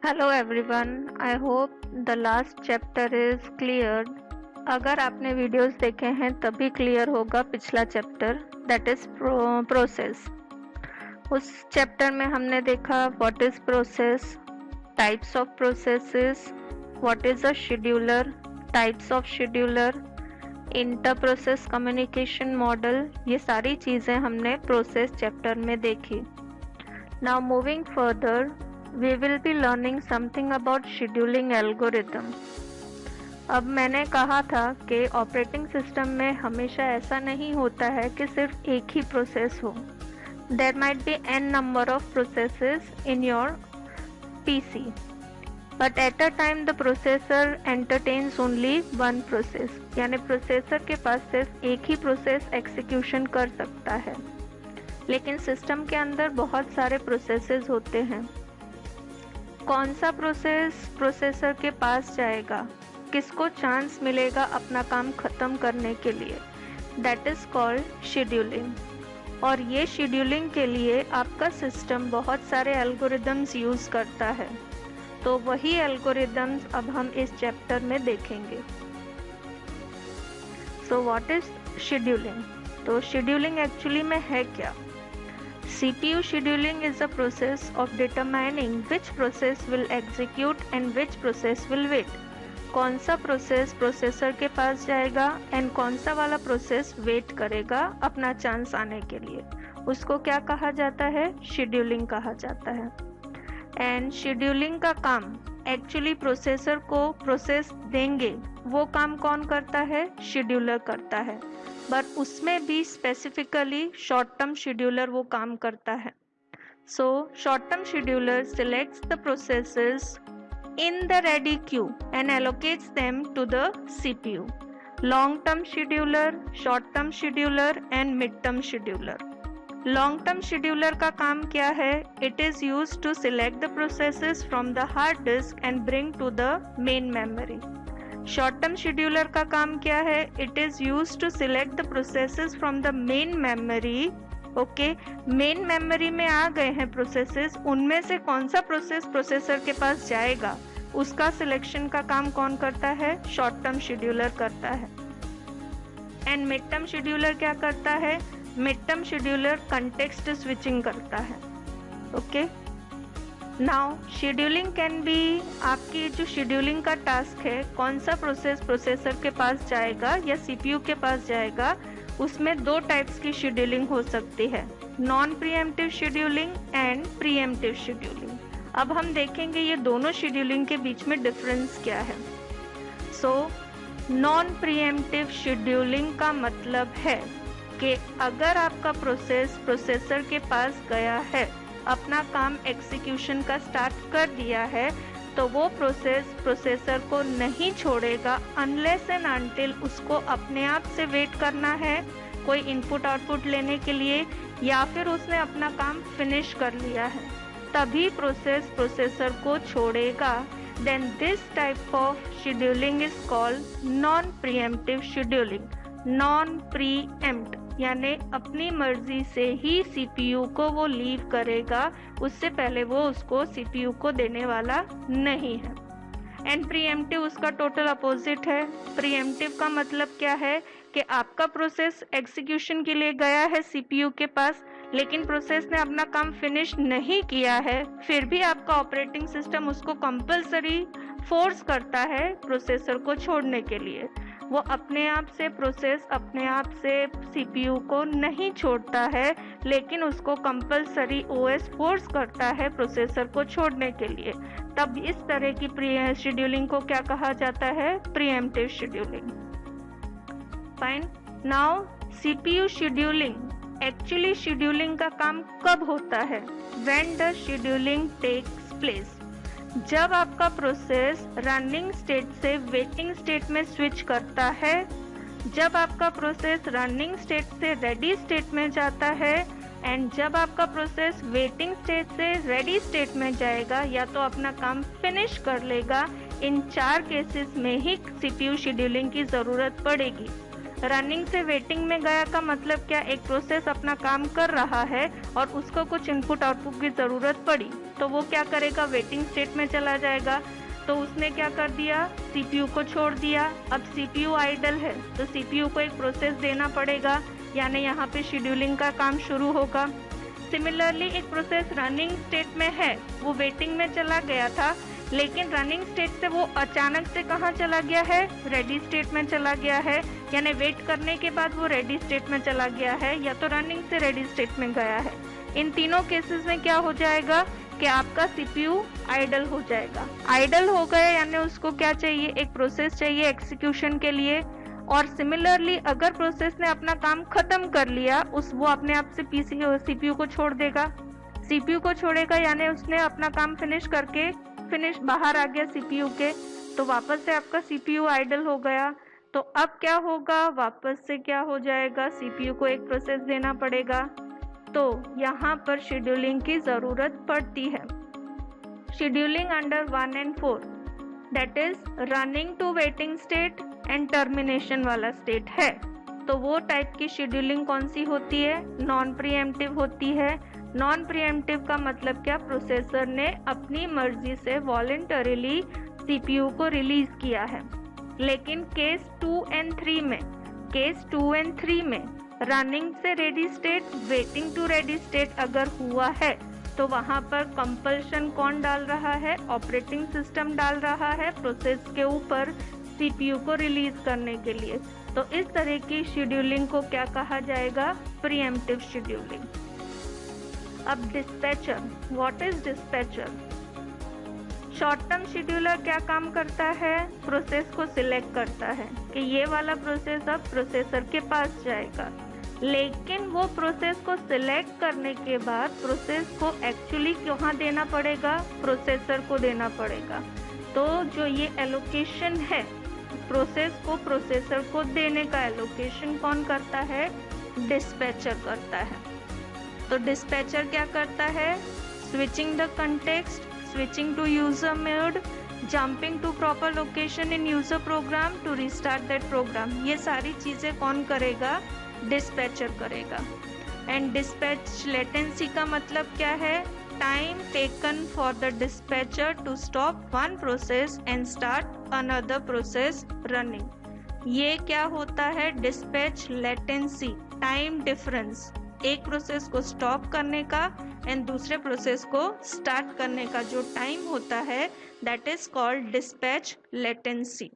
Hello everyone, I hope the last chapter is clear. अगर आपने videos देखे हैं तभी क्लियर होगा पिछला चैप्टर, दैट इज प्रोसेस। उस चैप्टर में हमने देखा what is process, types of processes, what is a scheduler, types of scheduler, inter process communication model. ये सारी चीज़ें हमने प्रोसेस चैप्टर में देखी। Now moving further, we will be learning something about scheduling algorithm। अब मैंने कहा था कि ऑपरेटिंग सिस्टम में हमेशा ऐसा नहीं होता है कि सिर्फ एक ही प्रोसेस हो। There might be n number of processes in your PC, but at a time the processor entertains only one process, यानी प्रोसेसर के पास सिर्फ एक ही प्रोसेस एग्जीक्यूशन कर सकता है, लेकिन सिस्टम के अंदर बहुत सारे प्रोसेसेस होते हैं। कौन सा प्रोसेस प्रोसेसर के पास जाएगा, किसको चांस मिलेगा अपना काम खत्म करने के लिए, दैट इज कॉल्ड शेड्यूलिंग। और ये शेड्यूलिंग के लिए आपका सिस्टम बहुत सारे एल्गोरिदम्स यूज़ करता है, तो वही एल्गोरिदम्स अब हम इस चैप्टर में देखेंगे। So what is scheduling? तो शेड्यूलिंग एक्चुअली में है क्या? CPU scheduling is a process of determining which process will execute and which process will wait। कौन सा प्रोसेस प्रोसेसर के पास जाएगा एंड कौन सा वाला प्रोसेस वेट करेगा अपना चांस आने के लिए, उसको क्या कहा जाता है? शेड्यूलिंग कहा जाता है। एंड शेड्यूलिंग का काम एक्चुअली प्रोसेसर को प्रोसेस देंगे वो काम कौन करता है? शेड्यूलर करता है, बट उसमें भी स्पेसिफिकली शॉर्ट टर्म शेड्यूलर वो काम करता है। So short term scheduler selects the processes in the ready queue and allocates them to the CPU। long term scheduler, short term scheduler and mid term scheduler। long term scheduler का काम क्या है? it is used to select the processes from the hard disk and bring to the main memory। Short term scheduler का काम क्या है? It is used to select the processes from the main memory. Okay, main memory में आ गए हैं processes, उनमें से कौन सा प्रोसेस प्रोसेसर के पास जाएगा उसका सिलेक्शन का काम कौन करता है? शॉर्ट टर्म शेड्यूलर करता है। एंड मिड टर्म शेड्यूलर क्या करता है? Mid term scheduler context switching करता है। Okay, now scheduling can be, आपकी जो शेड्यूलिंग का टास्क है कौन सा प्रोसेस प्रोसेसर के पास जाएगा या सीपीयू के पास जाएगा, उसमें दो टाइप्स की शेड्यूलिंग हो सकती है, non preemptive scheduling and pre-emptive scheduling. अब हम देखेंगे ये दोनों शेड्यूलिंग के बीच में डिफरेंस क्या है। सो नॉन प्रीएम्प्टिव शेड्यूलिंग का मतलब है कि अगर आपका प्रोसेस प्रोसेसर के पास गया है, अपना काम एग्जीक्यूशन का स्टार्ट कर दिया है, तो वो प्रोसेस प्रोसेसर को नहीं छोड़ेगा अनलेस एंड अनटिल उसको अपने आप से वेट करना है कोई इनपुट आउटपुट लेने के लिए, या फिर उसने अपना काम फिनिश कर लिया है, तभी प्रोसेस प्रोसेसर को छोड़ेगा। Then this type of scheduling is called non preemptive scheduling. Non preempt यानी अपनी मर्जी से ही सीपीयू को वो लीव करेगा, उससे पहले वो उसको सीपीयू को देने वाला नहीं है। एंड प्रीएम्प्टिव उसका टोटल अपोजिट है। प्रीएम्प्टिव का मतलब क्या है कि आपका प्रोसेस एग्जीक्यूशन के लिए गया है सीपीयू के पास, लेकिन प्रोसेस ने अपना काम फिनिश नहीं किया है, फिर भी आपका ऑपरेटिंग सिस्टम उसको कंपल्सरी फोर्स करता है प्रोसेसर को छोड़ने के लिए। वो अपने आप से प्रोसेस अपने आप से सीपीयू को नहीं छोड़ता है, लेकिन उसको कंपल्सरी ओएस फोर्स करता है प्रोसेसर को छोड़ने के लिए। तब इस तरह की शेड्यूलिंग को क्या कहा जाता है? Preemptive scheduling. Fine. Now CPU scheduling, actually scheduling का काम कब होता है? When the scheduling takes place, जब आपका प्रोसेस रनिंग स्टेट से वेटिंग स्टेट में स्विच करता है, जब आपका प्रोसेस रनिंग स्टेट से रेडी स्टेट में जाता है, एंड जब आपका प्रोसेस वेटिंग स्टेट से रेडी स्टेट में जाएगा या तो अपना काम फिनिश कर लेगा। इन चार केसेस में ही सीपीयू शेड्यूलिंग की ज़रूरत पड़ेगी। रनिंग से वेटिंग में गया का मतलब क्या, एक प्रोसेस अपना काम कर रहा है और उसको कुछ इनपुट आउटपुट की ज़रूरत पड़ी तो वो क्या करेगा, वेटिंग स्टेट में चला जाएगा। तो उसने क्या कर दिया, सीपीयू को छोड़ दिया। अब सीपीयू आइडल है तो सीपीयू को एक प्रोसेस देना पड़ेगा, यानी यहाँ पे शेड्यूलिंग का काम शुरू होगा। सिमिलरली एक प्रोसेस रनिंग स्टेट में है, वो वेटिंग में चला गया था, लेकिन रनिंग स्टेट से वो अचानक से कहाँ चला गया है, रेडी स्टेट में चला गया है, यानी वेट करने के बाद वो रेडी स्टेट में चला गया है या तो रनिंग से रेडी स्टेट में गया है। इन तीनों केसेस में क्या हो जाएगा कि आपका सीपीयू आइडल हो जाएगा। आइडल हो गया यानी उसको क्या चाहिए, एक प्रोसेस चाहिए एग्जीक्यूशन के लिए। और सिमिलरली अगर प्रोसेस ने अपना काम खत्म कर लिया, वो अपने आप से सीपीयू को छोड़ देगा। सीपीयू को छोड़ेगा यानी उसने अपना काम फिनिश बाहर आ गया सीपीयू के, तो वापस से आपका सीपीयू आइडल हो गया। तो अब क्या होगा, वापस से क्या हो जाएगा, सीपीयू को एक प्रोसेस देना पड़ेगा। तो यहाँ पर शेड्यूलिंग की ज़रूरत पड़ती है। Scheduling under 1 and 4 that is running to waiting state and termination वाला स्टेट है। तो वो टाइप की शेड्यूलिंग कौन सी होती है, नॉन प्रीएम्प्टिव होती है। नॉन प्रीएम्प्टिव का मतलब क्या, प्रोसेसर ने अपनी मर्जी से वॉलंटरीली सीपीयू को रिलीज किया है। लेकिन केस 2 and 3 में रनिंग से ready state, waiting to ready state अगर हुआ है तो वहाँ पर कंपल्शन कौन डाल रहा है, ऑपरेटिंग सिस्टम डाल रहा है प्रोसेस के ऊपर सीपीयू को रिलीज करने के लिए। तो इस तरह की शेड्यूलिंग को क्या कहा जाएगा, प्रीएम्प्टिव शेड्यूलिंग। अब dispatcher, what is dispatcher? Short term scheduler क्या काम करता है, प्रोसेस को सिलेक्ट करता है कि ये वाला प्रोसेस अब प्रोसेसर के पास जाएगा, लेकिन वो प्रोसेस को सिलेक्ट करने के बाद प्रोसेस को एक्चुअली कहाँ देना पड़ेगा, प्रोसेसर को देना पड़ेगा। तो जो ये एलोकेशन है प्रोसेस को प्रोसेसर को देने का एलोकेशन कौन करता है, डिस्पैचर करता है। तो डिस्पैचर क्या करता है, switching the context, switching to user mode, jumping to proper location in user program to restart that program, ये सारी चीज़ें कौन करेगा, डिस्पैचर करेगा। एंड डिस्पैच लेटेंसी का मतलब क्या है, time taken for the dispatcher to stop one process and start another process running. ये क्या होता है, डिस्पैच लेटेंसी, टाइम डिफरेंस, एक प्रोसेस को स्टॉप करने का एंड दूसरे प्रोसेस को स्टार्ट करने का जो टाइम होता है that is called dispatch latency.